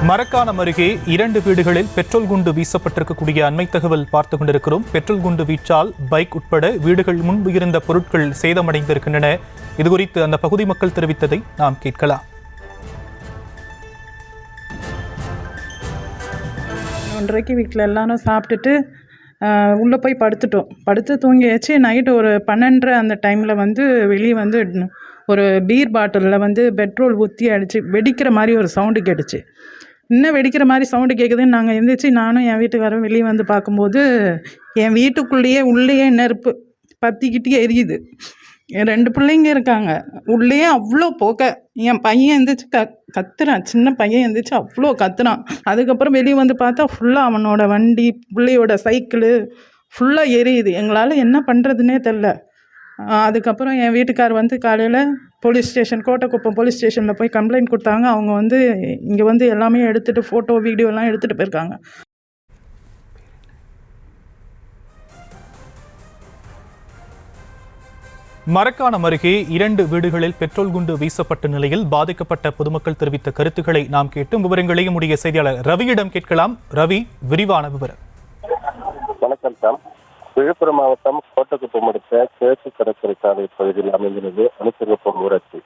மரக்காணம் அருகே 2 வீடுகளில் பெட்ரோல் குண்டு வீசப்பட்டிருக்கக்கூடிய அண்மை தகவல் பார்த்துக் கொண்டிருக்கிறோம். பெட்ரோல் குண்டு வீச்சால் பைக் உட்பட வீடுகள் முன்பு இருந்த பொருட்கள் சேதமடைந்திருக்கின்றன. இதுகுறித்து அந்த பகுதி மக்கள் தெரிவித்ததை நாம் கேட்கலாம். 1:30 வீட்டில் எல்லாரும் சாப்பிட்டுட்டு உள்ளே போய் படுத்து தூங்கியாச்சு. நைட்டு ஒரு 12:30 அந்த டைமில் வெளியே ஒரு பீர் பாட்டிலில் பெட்ரோல் ஊற்றி அடித்து வெடிக்கிற மாதிரி ஒரு சவுண்டு கேட்டுச்சு. இன்னும் வெடிக்கிற மாதிரி சவுண்டு கேட்குதுன்னு நாங்கள் எழுந்திரிச்சு நானும் என் வீட்டுக்காரரும் வெளியே பார்க்கும்போது என் வீட்டுக்குள்ளேயே உள்ளேயே நெருப்பு பற்றிக்கிட்டே எரியுது. என் 2 பிள்ளைங்க இருக்காங்க. உள்ளேயே அவ்வளோ போக்க. என் பையன் எழுந்திரிச்சு கத்துறான். சின்ன பையன் எழுந்திரிச்சு அவ்வளோ கத்துறான். அதுக்கப்புறம் வெளியே பார்த்தா ஃபுல்லாக அவனோட வண்டி, பிள்ளையோட சைக்கிளு ஃபுல்லாக எரியுது. எங்களால் என்ன பண்ணுறதுனே தெரில. அதுக்கப்புறம் என் வீட்டுக்கார் காலையில் போலீஸ் ஸ்டேஷன், கோட்டக்குப்பம் போலீஸ் ஸ்டேஷனில் போய் கம்ப்ளைண்ட் கொடுத்தாங்க. அவங்க இங்கே எல்லாமே எடுத்துகிட்டு ஃபோட்டோ வீடியோலாம் எடுத்துகிட்டு போயிருக்காங்க. மரக்காணம் அருகே 2 வீடுகளில் பெட்ரோல் குண்டு வீசப்பட்ட நிலையில் பாதிக்கப்பட்ட பொதுமக்கள் தெரிவித்த கருத்துக்களை நாம் கேட்டு விவரங்களையும் உடைய செய்தியாளர் ரவியிடம் கேட்கலாம். ரவி, விரிவான விவரம். வணக்கம் சாம். விழுப்புரம் மாவட்டம் கோட்டக்குப்பம் அடுத்த கிழக்கு கடற்கரை சாலை பகுதியில் அமைந்துள்ளது அனுசரிப்பம் ஊராட்சி.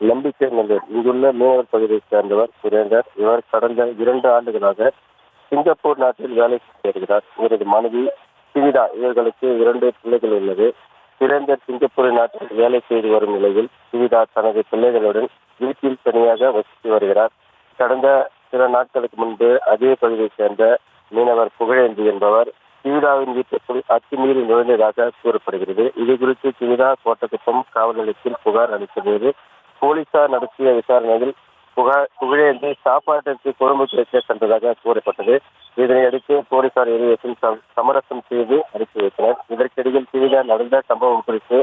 நம்பிக்கை நல்லூர். இங்குள்ள மீனவர் பகுதியைச் சேர்ந்தவர் சுரேந்தர். இவர் கடந்த 2 ஆண்டுகளாக சிங்கப்பூர் நாட்டில் வேலை செய்து வருகிறார். இவரது மனைவி சிவிதா. இவர்களுக்கு 2 பிள்ளைகள் உள்ளது. சுரேந்தர் சிங்கப்பூர் நாட்டில் வேலை செய்து வரும் நிலையில் சிவிதா தனது பிள்ளைகளுடன் வீட்டில் தனியாக வசித்து வருகிறார். கடந்த சில நாட்களுக்கு முன்பு அதே பகுதியைச் சேர்ந்த மீனவர் புகழேந்தி என்பவர் சிவிதாவின் வீட்டிற்குள் அத்துமீறி நுழைந்ததாக கூறப்படுகிறது. இது குறித்து சிவிதா கோட்டக்குப்பம் காவல் நிலையத்தில் புகார் அளித்தபோது போலீசார் நடத்திய விசாரணையில் புகழேந்தி சாப்பாட்டிற்கு குழம்பு கிடைக்க சென்றதாக கூறப்பட்டது. இதனையடுத்து போலீசார் இருவரும் சமரசம் செய்து அனுப்பி வைத்தனர். இதற்கிடையில் சிவிதா நடந்த சம்பவம் குறித்து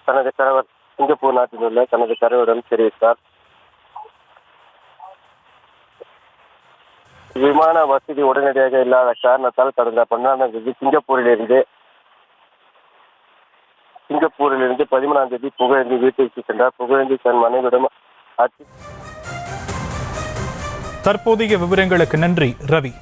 தனது கணவர் சிங்கப்பூர் நாட்டில் உள்ள தனது கணவரிடம் தெரிவித்தார். விமான வசதி உடனடியாக இல்லாத காரணத்தால் கடந்த 12ஆம் தேதி சிங்கப்பூரிலிருந்து 13ஆம் தேதி புகழேந்தி வீட்டிற்கு சென்றார். புகழேந்தி தன் மனைவியிடம் தற்போதைய விவரங்களுக்கு நன்றி ரவி.